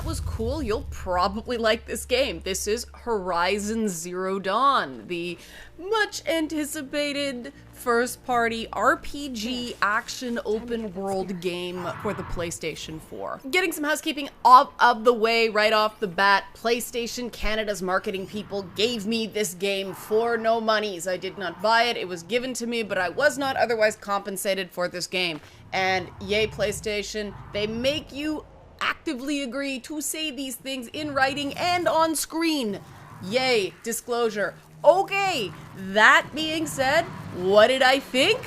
was cool. You'll probably like this game. This is Horizon Zero Dawn, the much anticipated first-party RPG action open-world game for the PlayStation 4. Getting some housekeeping off of the way right off the bat, PlayStation Canada's marketing people gave me this game for no monies. I did not buy it. It was given to me, but I was not otherwise compensated for this game. And yay, PlayStation, they make you actively agree to say these things in writing and on screen. Yay, disclosure. Okay, that being said, what did I think?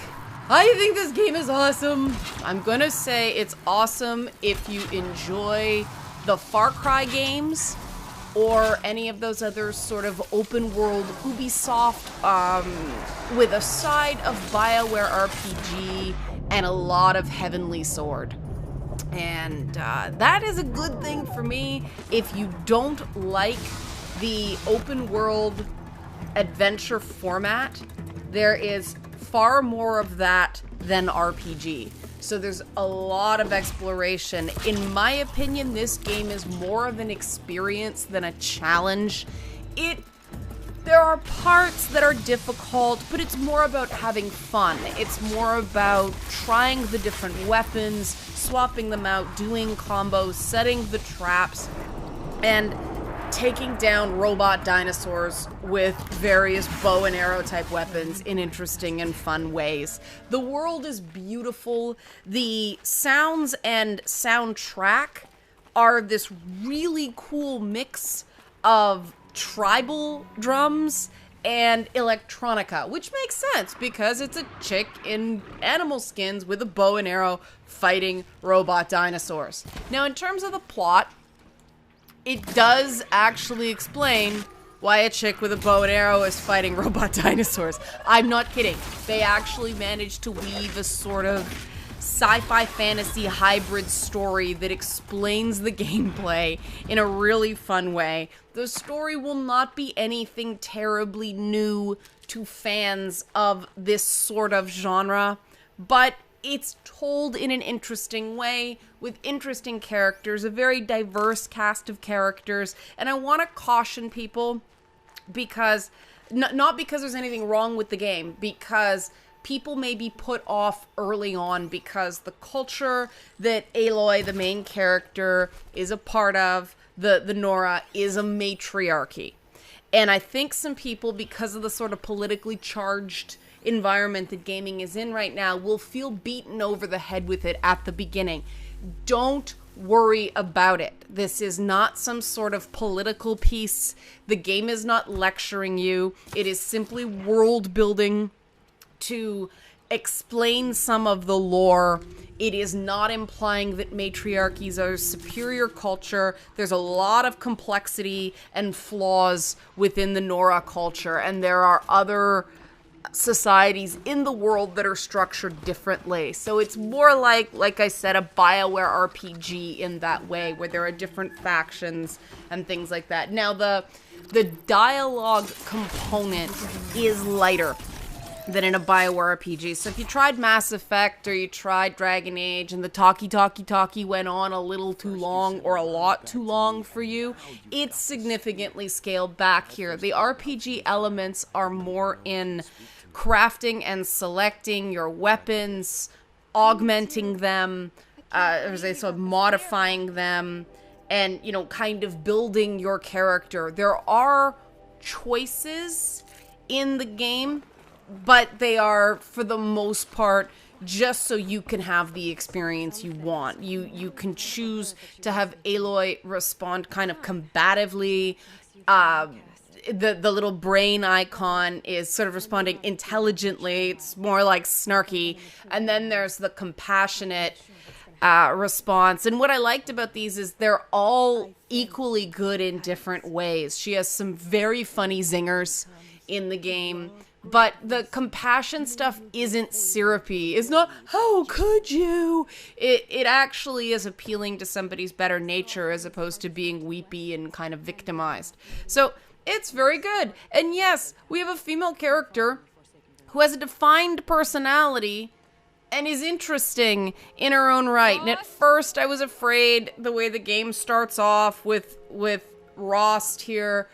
I think this game is awesome. I'm gonna say it's awesome if you enjoy the Far Cry games or any of those other sort of open world Ubisoft with a side of BioWare RPG and a lot of Heavenly Sword. And that is a good thing for me. If you don't like the open world adventure format, there is far more of that than RPG. So there's a lot of exploration. In my opinion, this game is more of an experience than a challenge. There are parts that are difficult, but it's more about having fun. It's more about trying the different weapons, swapping them out, doing combos, setting the traps, and taking down robot dinosaurs with various bow and arrow type weapons in interesting and fun ways. The world is beautiful. The sounds and soundtrack are this really cool mix of tribal drums and electronica, which makes sense because it's a chick in animal skins with a bow and arrow fighting robot dinosaurs. Now, in terms of the plot, it does actually explain why a chick with a bow and arrow is fighting robot dinosaurs. I'm not kidding. They actually managed to weave a sort of sci-fi fantasy hybrid story that explains the gameplay in a really fun way. The story will not be anything terribly new to fans of this sort of genre, but it's told in an interesting way with interesting characters, a very diverse cast of characters, and I want to caution people because, not because there's anything wrong with the game, because people may be put off early on because the culture that Aloy, the main character, is a part of, the Nora, is a matriarchy. And I think some people, because of the sort of politically charged environment that gaming is in right now, will feel beaten over the head with it at the beginning. Don't worry about it. This is not some sort of political piece. The game is not lecturing you. It is simply world building to explain some of the lore. It is not implying that matriarchies are superior culture. There's a lot of complexity and flaws within the Nora culture, and there are other societies in the world that are structured differently. So it's more like I said, a BioWare RPG in that way, where there are different factions and things like that. Now, the dialogue component is lighter than in a BioWare RPG. So if you tried Mass Effect or you tried Dragon Age and the talkie went on a little too long or a lot too long for you, it's significantly scaled back here. The RPG elements are more in crafting and selecting your weapons, augmenting them, modifying them, and, kind of building your character. There are choices in the game, but they are, for the most part, just so you can have the experience you want. You can choose to have Aloy respond kind of combatively. The little brain icon is sort of responding intelligently. It's more like snarky. And then there's the compassionate response. And what I liked about these is they're all equally good in different ways. She has some very funny zingers in the game, but the compassion stuff isn't syrupy. It's not, how could you? It actually is appealing to somebody's better nature as opposed to being weepy and kind of victimized. So it's very good. And yes, we have a female character who has a defined personality and is interesting in her own right. And at first I was afraid the way the game starts off with Rost here,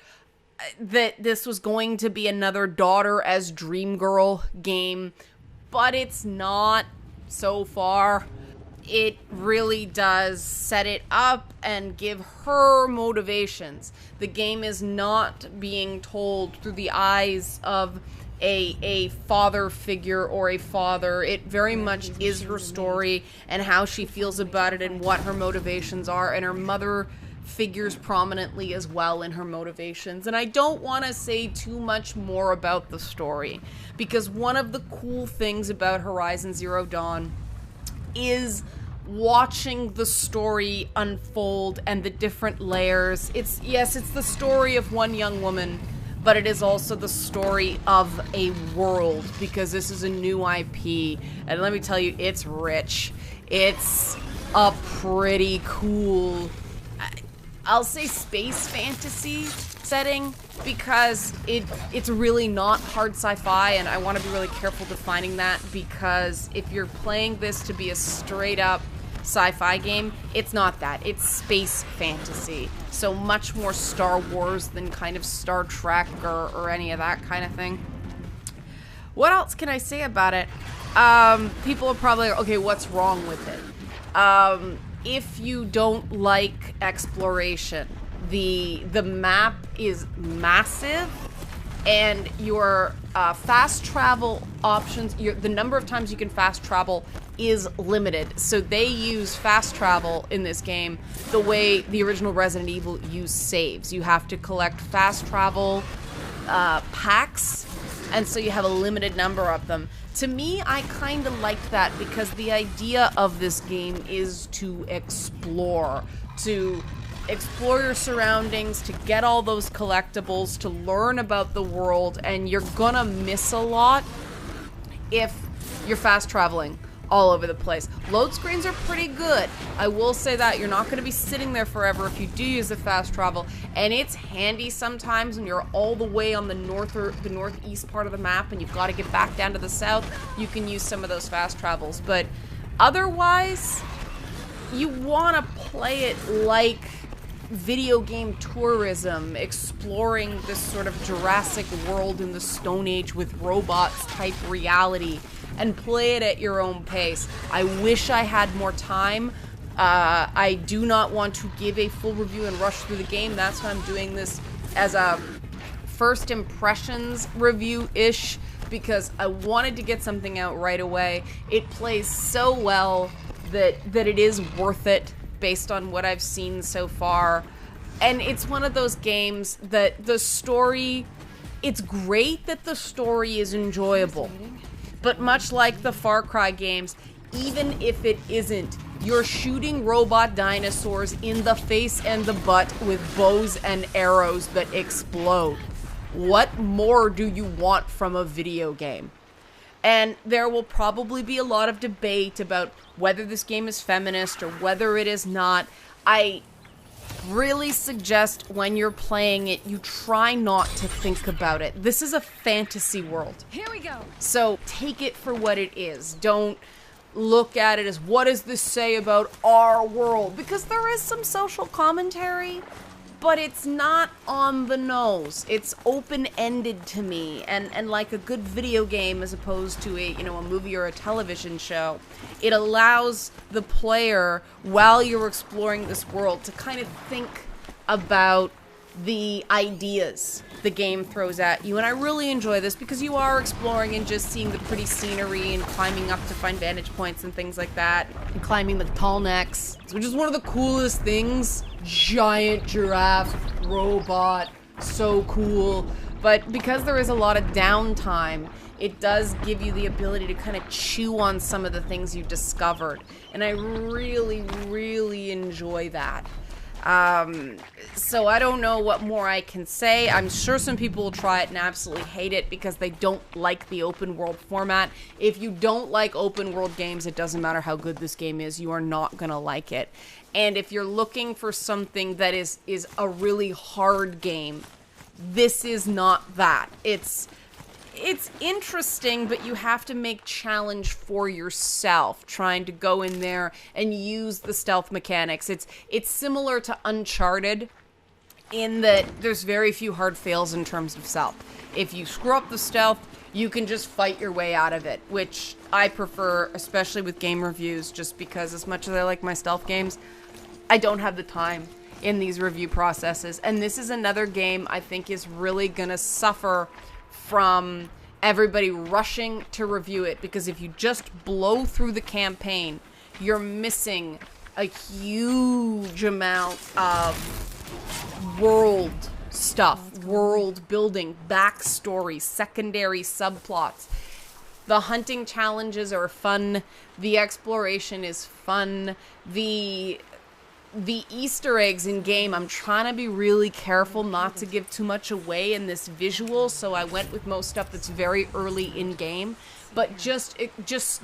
that this was going to be another daughter as Dream Girl game, but it's not so far. It really does set it up and give her motivations. The game is not being told through the eyes of a father figure or a father. It very much is her story and how she feels about it and what her motivations are, and her mother figures prominently as well in her motivations. And I don't want to say too much more about the story, because one of the cool things about Horizon Zero Dawn is watching the story unfold and the different layers. It's the story of one young woman, but it is also the story of a world, because this is a new IP. And let me tell you, it's rich. It's a pretty cool, I'll say space fantasy setting, because it's really not hard sci-fi, and I want to be really careful defining that, because if you're playing this to be a straight up sci-fi game, it's not that. It's space fantasy. So much more Star Wars than kind of Star Trek or any of that kind of thing. What else can I say about it? People are probably, okay, what's wrong with it? If you don't like exploration, the map is massive, and your fast travel options, the number of times you can fast travel is limited. So they use fast travel in this game the way the original Resident Evil used saves. You have to collect fast travel packs, and so you have a limited number of them. To me, I kind of liked that, because the idea of this game is to explore your surroundings, to get all those collectibles, to learn about the world, and you're gonna miss a lot if you're fast traveling all over the place. Load screens are pretty good. I will say that you're not going to be sitting there forever if you do use the fast travel, and it's handy sometimes when you're all the way on the north or the northeast part of the map and you've got to get back down to the south. You can use some of those fast travels, but otherwise you want to play it like video game tourism, exploring this sort of Jurassic World in the Stone Age with robots type reality, and play it at your own pace. I wish I had more time. I do not want to give a full review and rush through the game. That's why I'm doing this as a first impressions review-ish, because I wanted to get something out right away. It plays so well that it is worth it based on what I've seen so far. And it's one of those games that the story, it's great that the story is enjoyable. But much like the Far Cry games, even if it isn't, you're shooting robot dinosaurs in the face and the butt with bows and arrows that explode. What more do you want from a video game? And there will probably be a lot of debate about whether this game is feminist or whether it is not. I really suggest when you're playing it, you try not to think about it. This is a fantasy world. Here we go. So take it for what it is. Don't look at it as, what does this say about our world? Because there is some social commentary, but it's not on the nose. It's open-ended to me, and like a good video game as opposed to a movie or a television show. It allows the player, while you're exploring this world, to kind of think about the ideas the game throws at you. And I really enjoy this because you are exploring and just seeing the pretty scenery and climbing up to find vantage points and things like that, and climbing the tall necks, which is one of the coolest things. Giant giraffe robot, so cool. But because there is a lot of downtime, it does give you the ability to kind of chew on some of the things you discovered, and I really, really enjoy that. So I don't know what more I can say. I'm sure some people will try it and absolutely hate it because they don't like the open world format. If you don't like open world games, it doesn't matter how good this game is, you are not gonna like it. And if you're looking for something that is a really hard game, this is not that. it's interesting, but you have to make challenge for yourself, trying to go in there and use the stealth mechanics. It's similar to Uncharted in that there's very few hard fails in terms of stealth. If you screw up the stealth, you can just fight your way out of it, which I prefer, especially with game reviews, just because as much as I like my stealth games, I don't have the time in these review processes. And this is another game I think is really gonna suffer from everybody rushing to review it, because if you just blow through the campaign, you're missing a huge amount of world stuff, world building, backstory, secondary subplots. The hunting challenges are fun, the exploration is fun, the Easter eggs in game, I'm trying to be really careful not to give too much away in this visual, so I went with most stuff that's very early in game. But just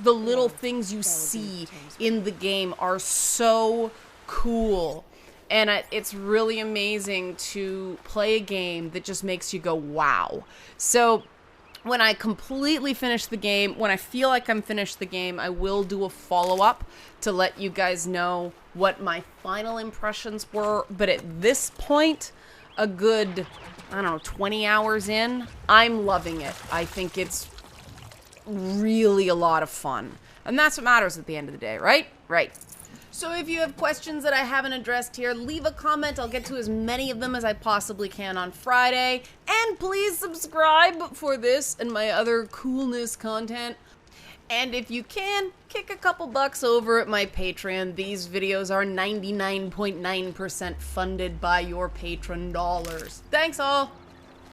the little things you see in the game are so cool. And it's really amazing to play a game that just makes you go, wow. So when I completely finish the game, when I feel like I'm finished the game, I will do a follow-up to let you guys know what my final impressions were. But at this point, a good, I don't know, 20 hours in, I'm loving it. I think it's really a lot of fun. And that's what matters at the end of the day, right? Right. So if you have questions that I haven't addressed here, leave a comment. I'll get to as many of them as I possibly can on Friday. And please subscribe for this and my other coolness content. And if you can, kick a couple bucks over at my Patreon. These videos are 99.9% funded by your patron dollars. Thanks all!